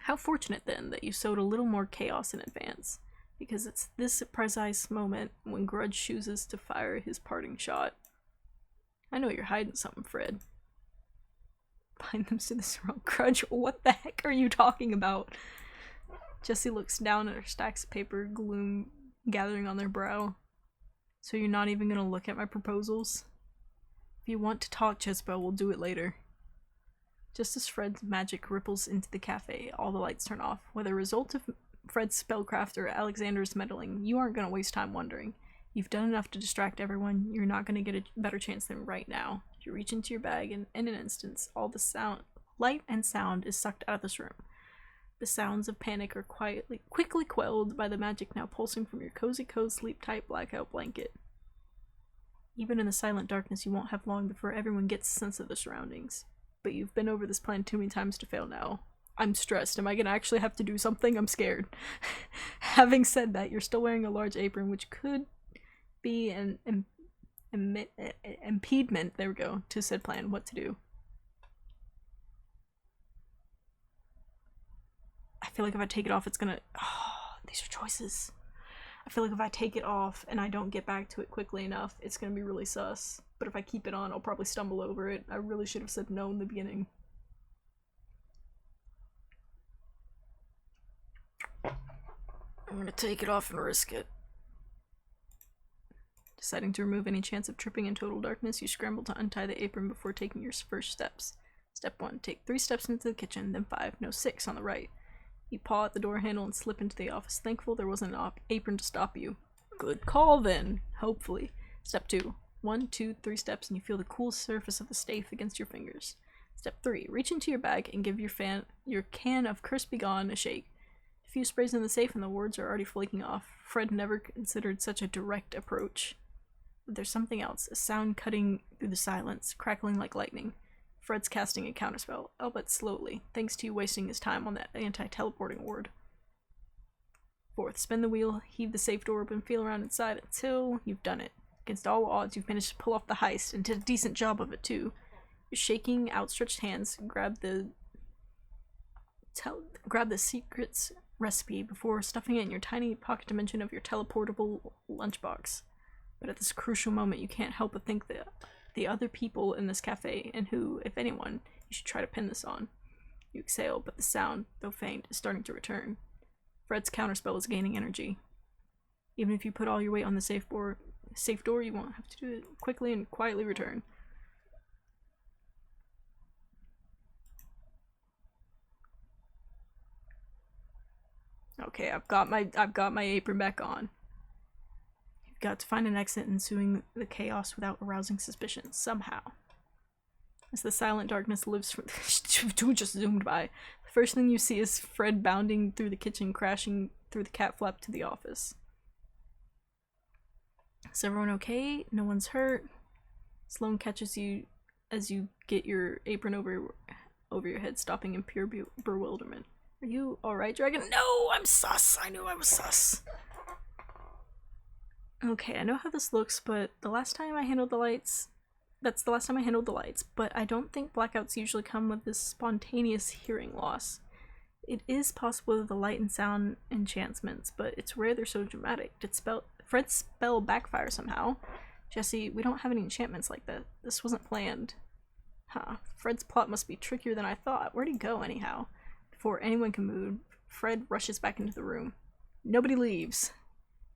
How fortunate, then, that you sowed a little more chaos in advance, because it's this precise moment when Grudge chooses to fire his parting shot. I know you're hiding something, Fred. Bind them to this wrong. Grudge, what the heck are you talking about? Jessie looks down at her stacks of paper, gloom gathering on their brow. So you're not even gonna look at my proposals? If you want to talk, Jezebel, we'll do it later. Just as Fred's magic ripples into the cafe, all the lights turn off. Whether a result of Fred's spellcraft or Alexander's meddling, you aren't gonna waste time wondering. You've done enough to distract everyone. You're not gonna get a better chance than right now. You reach into your bag, and in an instant, all the light and sound is sucked out of this room. The sounds of panic are quickly quelled by the magic now pulsing from your cozy sleep-tight blackout blanket. Even in the silent darkness, you won't have long before everyone gets a sense of the surroundings. But you've been over this plan too many times to fail now. I'm stressed. Am I gonna actually have to do something? I'm scared. Having said that, you're still wearing a large apron, which could be an impediment, there we go, to said plan. What to do? I feel like if I take it off, it's gonna— oh, these are choices. I feel like if I take it off and I don't get back to it quickly enough, it's gonna be really sus. But if I keep it on, I'll probably stumble over it. I really should have said no in the beginning. I'm gonna take it off and risk it. Deciding to remove any chance of tripping in total darkness, you scramble to untie the apron before taking your first steps. Step 1. Take 3 steps into the kitchen, then 5, no 6 on the right. You paw at the door handle and slip into the office, thankful there wasn't an apron to stop you. Good call, then. Hopefully. Step 2. 1, 2, 3 steps, and you feel the cool surface of the safe against your fingers. Step 3. Reach into your bag and give your can of Crispy Gone a shake. A few sprays in the safe and the words are already flaking off. Fred never considered such a direct approach. But there's something else, a sound cutting through the silence, crackling like lightning. Fred's casting a counterspell, albeit slowly, thanks to you wasting his time on that anti-teleporting ward. 4th, spin the wheel, heave the safe door open, feel around inside until you've done it. Against all odds, you've managed to pull off the heist, and did a decent job of it too. Your shaking, outstretched hands grab the secret's recipe before stuffing it in your tiny pocket dimension of your teleportable lunchbox. But at this crucial moment, you can't help but think that the other people in this cafe, and who, if anyone, you should try to pin this on. You exhale, but the sound, though faint, is starting to return. Fred's counterspell is gaining energy. Even if you put all your weight on the safe door, you won't have to do it quickly and quietly return. Okay, I've got my apron back on. You've got to find an exit ensuing the chaos without arousing suspicion, somehow. As the silent darkness lives from who just zoomed by, the first thing you see is Fred bounding through the kitchen, crashing through the cat flap to the office. Is everyone okay? No one's hurt? Sloane catches you as you get your apron over your head, stopping in pure bewilderment. Are you alright, Dragon? No, I'm sus. I knew I was sus. Okay, I know how this looks, but the last time I handled the lights, but I don't think blackouts usually come with this spontaneous hearing loss. It is possible with the light and sound enchantments, but it's rare they're so dramatic. Did Fred's spell backfire somehow? Jesse, we don't have any enchantments like that. This wasn't planned. Huh. Fred's plot must be trickier than I thought. Where'd he go, anyhow? Before anyone can move, Fred rushes back into the room. Nobody leaves.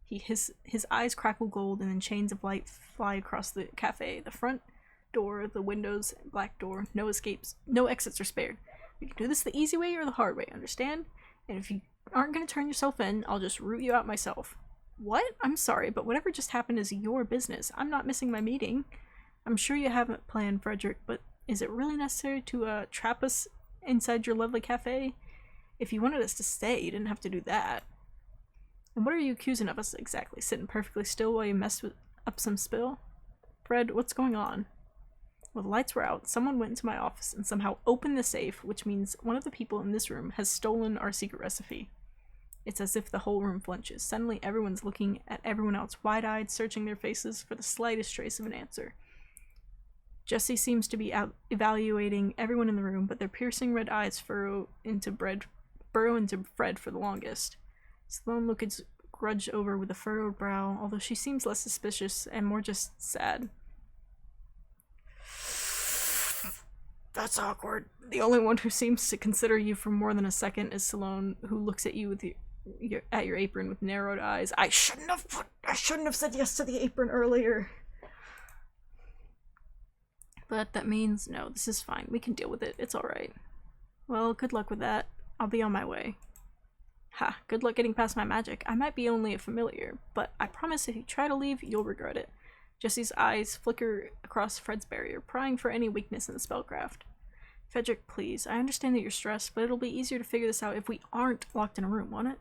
His eyes crackle gold, and then chains of light fly across the cafe. The front door, the windows, black door, no escapes, no exits are spared. We can do this the easy way or the hard way, understand? And if you aren't going to turn yourself in, I'll just root you out myself. What? I'm sorry, but whatever just happened is your business. I'm not missing my meeting. I'm sure you have a plan, Frederick, but is it really necessary to trap us inside your lovely cafe? If you wanted us to stay, you didn't have to do that. And what are you accusing of us exactly? Sitting perfectly still while you messed up some spill? Fred, what's going on? Well, the lights were out. Someone went into my office and somehow opened the safe, which means one of the people in this room has stolen our secret recipe. It's as if the whole room flinches. Suddenly, everyone's looking at everyone else, wide-eyed, searching their faces for the slightest trace of an answer. Jesse seems to be evaluating everyone in the room, but their piercing red eyes burrow into Fred for the longest. Sloane looks grudge over with a furrowed brow, although she seems less suspicious and more just sad. That's awkward. The only one who seems to consider you for more than a second is Sloane, who looks at you with your apron with narrowed eyes. I shouldn't have said yes to the apron earlier. But that means no, this is fine. We can deal with it. It's alright. Well, good luck with that. I'll be on my way. Ha, good luck getting past my magic. I might be only a familiar, but I promise if you try to leave, you'll regret it. Jesse's eyes flicker across Fred's barrier, prying for any weakness in the spellcraft. Frederick, please, I understand that you're stressed, but it'll be easier to figure this out if we aren't locked in a room, won't it?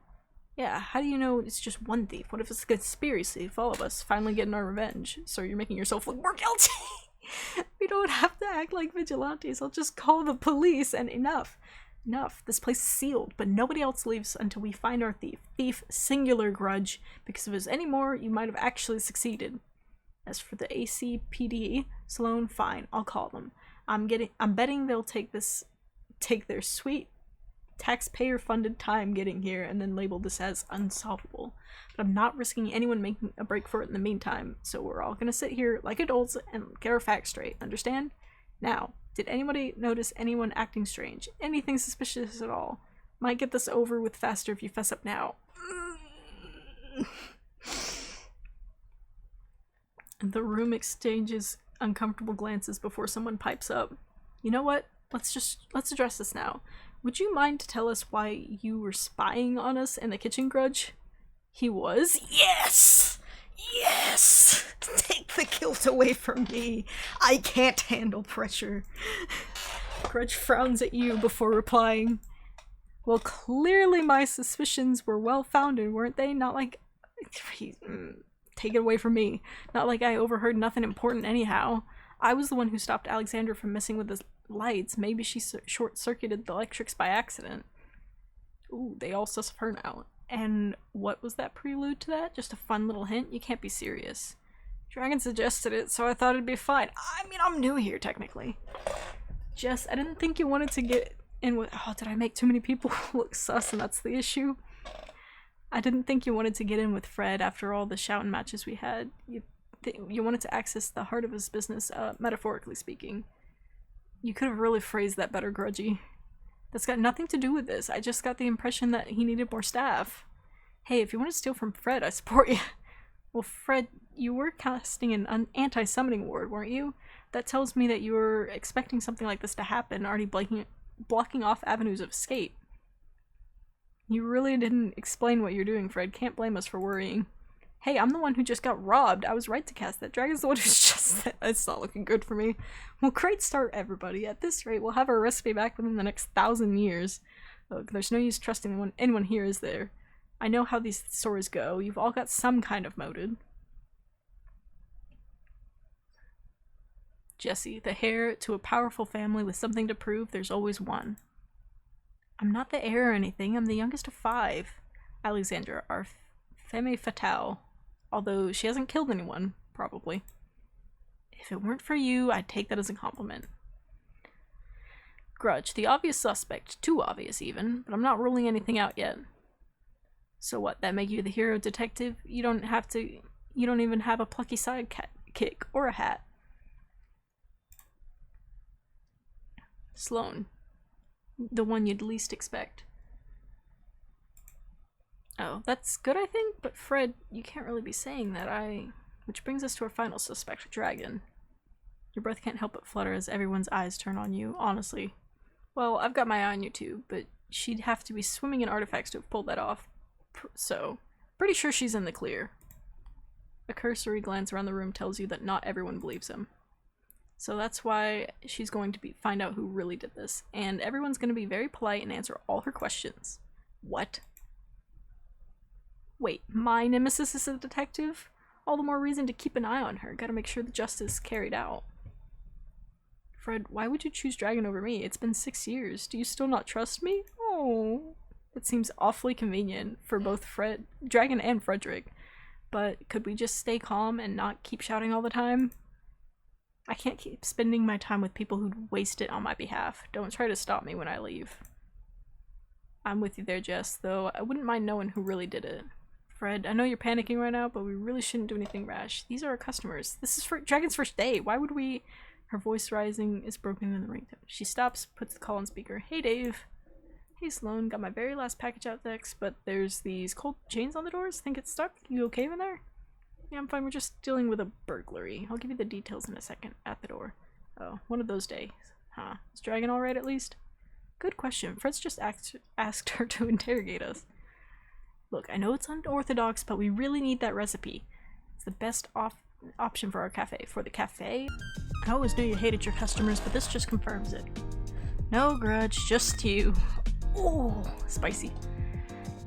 Yeah, how do you know it's just one thief? What if it's a conspiracy of all of us finally getting our revenge? So you're making yourself look more guilty! We don't have to act like vigilantes. I'll just call the police and enough. Enough. This place is sealed, but nobody else leaves until we find our thief. Thief, singular grudge, because if it was any more, you might have actually succeeded. As for the ACPD, Sloane, fine, I'll call them. I'm betting they'll take their sweet taxpayer-funded time getting here and then label this as unsolvable. But I'm not risking anyone making a break for it in the meantime, so we're all gonna sit here like adults and get our facts straight, understand? Now, did anybody notice anyone acting strange? Anything suspicious at all? Might get this over with faster if you fess up now. The room exchanges uncomfortable glances before someone pipes up. You know what? Let's address this now. Would you mind to tell us why you were spying on us in the kitchen, Grudge? He was? Yes! Yes! Take the guilt away from me. I can't handle pressure. Grudge frowns at you before replying. Well, clearly my suspicions were well-founded, weren't they? Not like... Take it away from me. Not like I overheard nothing important anyhow. I was the one who stopped Alexandra from messing with the lights. Maybe she short-circuited the electrics by accident. Ooh, they all sus of her now. And what was that prelude to that? Just a fun little hint? You can't be serious. Dragon suggested it, so I thought it'd be fine. I mean, I'm new here, technically. Jess, I didn't think you wanted to get in with— oh, did I make too many people look sus and that's the issue? I didn't think you wanted to get in with Fred after all the shouting matches we had. You wanted to access the heart of his business, metaphorically speaking. You could have really phrased that better, Grudgy. That's got nothing to do with this. I just got the impression that he needed more staff. Hey, if you want to steal from Fred, I support you. Well, Fred, you were casting an anti-summoning ward, weren't you? That tells me that you were expecting something like this to happen, already blocking off avenues of escape. You really didn't explain what you're doing, Fred. Can't blame us for worrying. Hey, I'm the one who just got robbed. I was right to cast that. Dragon's the one who's just— it's not looking good for me. Well, great start, everybody. At this rate, we'll have our recipe back within the next 1,000 years. Look, there's no use trusting anyone here, is there? I know how these stories go. You've all got some kind of motive. Jesse, the heir to a powerful family with something to prove, there's always one. I'm not the heir or anything. I'm the youngest of 5. Alexandra, our femme fatale. Although she hasn't killed anyone, probably. If it weren't for you, I'd take that as a compliment. Grudge, the obvious suspect. Too obvious, even. But I'm not ruling anything out yet. So what, that make you the hero detective? You don't even have a plucky sidekick or a hat. Sloane. The one you'd least expect. Oh, that's good, I think, but Fred, you can't really be saying that. Which brings us to our final suspect, Dragon. Your breath can't help but flutter as everyone's eyes turn on you, honestly. Well, I've got my eye on you too, but she'd have to be swimming in artifacts to have pulled that off. So, pretty sure she's in the clear. A cursory glance around the room tells you that not everyone believes him. So that's why she's going to find out who really did this, and everyone's going to be very polite and answer all her questions. What? Wait, my nemesis is a detective? All the more reason to keep an eye on her. Gotta make sure the justice is carried out. Fred, why would you choose Dragon over me? It's been 6 years. Do you still not trust me? Oh, it seems awfully convenient for both Dragon and Frederick. But could we just stay calm and not keep shouting all the time? I can't keep spending my time with people who'd waste it on my behalf. Don't try to stop me when I leave. I'm with you there, Jess, though I wouldn't mind knowing who really did it. Fred, I know you're panicking right now, but we really shouldn't do anything rash. These are our customers. This is for Dragon's first day. Why would we— Her voice rising is broken in the ringtone. She stops, puts the call on speaker. Hey, Dave. Hey, Sloane. Got my very last package out next, but there's these cold chains on the doors. Think it's stuck? You okay in there? Yeah, I'm fine. We're just dealing with a burglary. I'll give you the details in a second. At the door. Oh, one of those days. Huh. Is Dragon alright at least? Good question. Fred's just asked her to interrogate us. Look, I know it's unorthodox, but we really need that recipe. It's the best option for our cafe. For the cafe? I always knew you hated your customers, but this just confirms it. No grudge, just you. Ooh, spicy.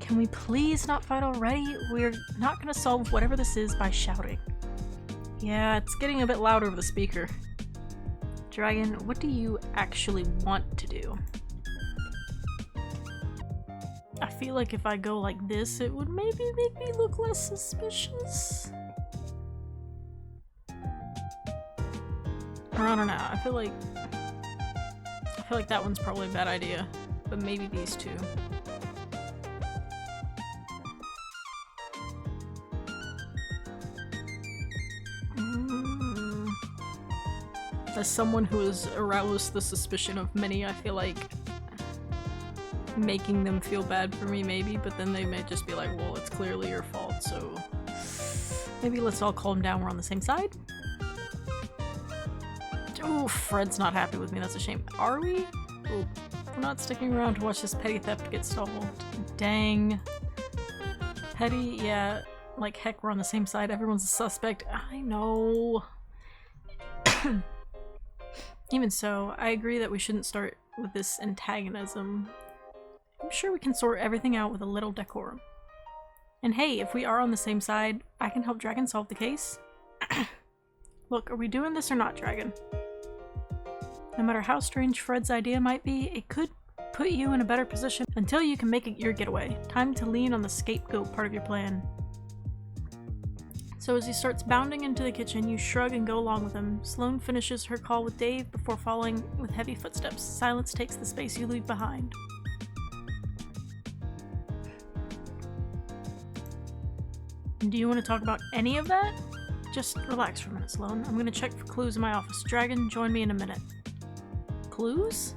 Can we please not fight already? We're not gonna solve whatever this is by shouting. Yeah, it's getting a bit loud over the speaker. Dragon, what do you actually want to do? I feel like if I go like this, it would maybe make me look less suspicious. Or I don't know, I feel like that one's probably a bad idea, but maybe these two. As someone who has aroused the suspicion of many, I feel like making them feel bad for me maybe, but then they may just be like, well, it's clearly your fault, so maybe let's all calm down, we're on the same side. Oh, Fred's not happy with me, that's a shame. Are we? Oh, we're not sticking around to watch this petty theft get solved. Dang. Petty, yeah, like heck, we're on the same side, everyone's a suspect. I know. Even so, I agree that we shouldn't start with this antagonism. I'm sure we can sort everything out with a little decorum. And hey, if we are on the same side, I can help Dragon solve the case. Look, are we doing this or not, Dragon? No matter how strange Fred's idea might be, it could put you in a better position until you can make it your getaway. Time to lean on the scapegoat part of your plan. So as he starts bounding into the kitchen, you shrug and go along with him. Sloane finishes her call with Dave before following with heavy footsteps. Silence takes the space you leave behind. Do you want to talk about any of that? Just relax for a minute, Sloane. I'm gonna check for clues in my office. Dragon, join me in a minute. Clues?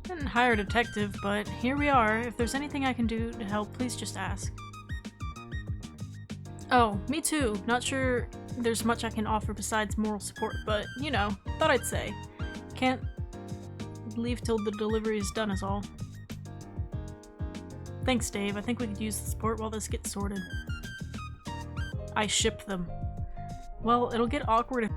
Didn't hire a detective, but here we are. If there's anything I can do to help, please just ask. Oh, me too. Not sure there's much I can offer besides moral support, but, you know, thought I'd say. Can't leave till the delivery is done is all. Thanks, Dave. I think we could use the support while this gets sorted. I ship them. Well, it'll get awkward if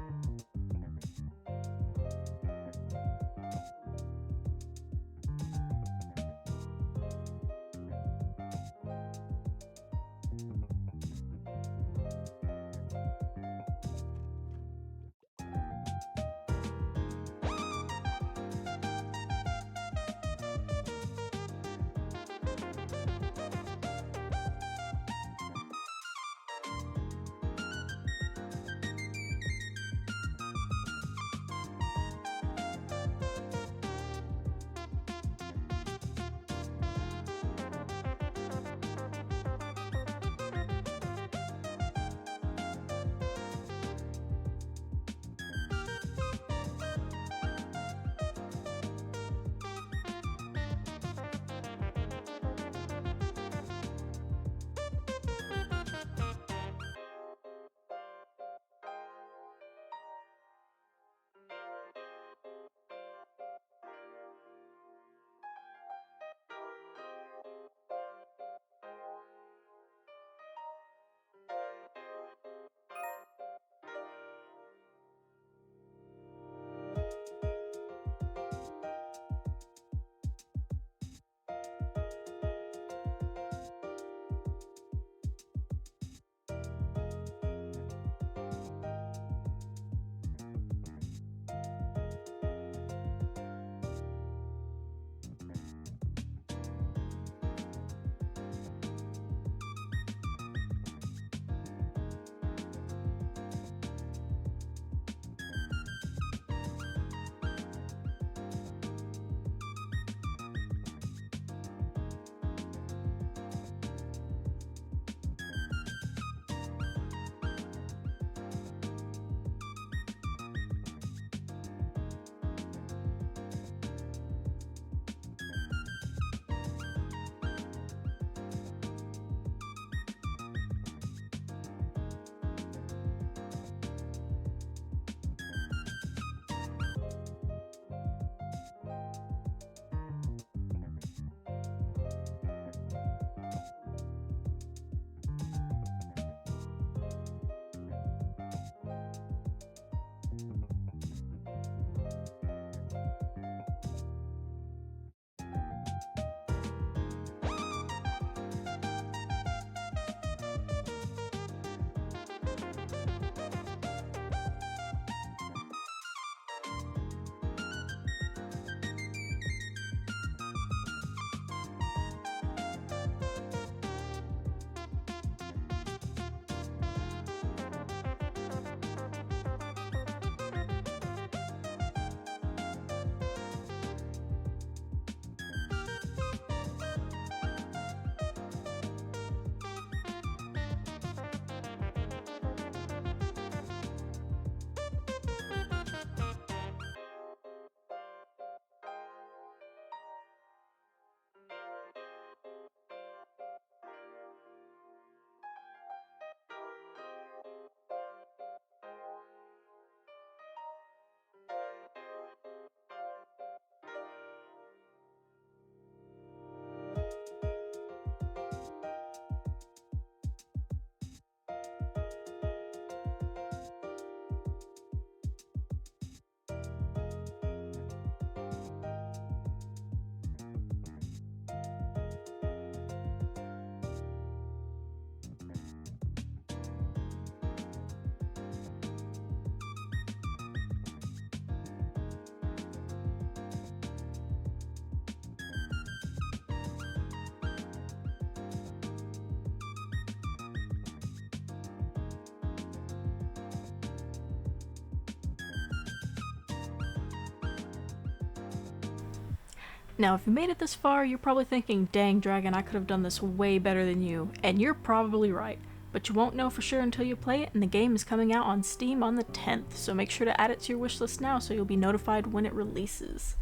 Now, if you made it this far, you're probably thinking, dang Dragon, I could have done this way better than you, and you're probably right. But you won't know for sure until you play it, and the game is coming out on Steam on the 10th, so make sure to add it to your wishlist now so you'll be notified when it releases.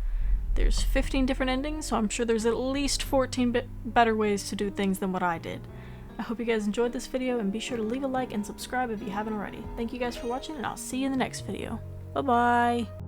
There's 15 different endings, so I'm sure there's at least 14 better ways to do things than what I did. I hope you guys enjoyed this video, and be sure to leave a like and subscribe if you haven't already. Thank you guys for watching, and I'll see you in the next video. Bye bye!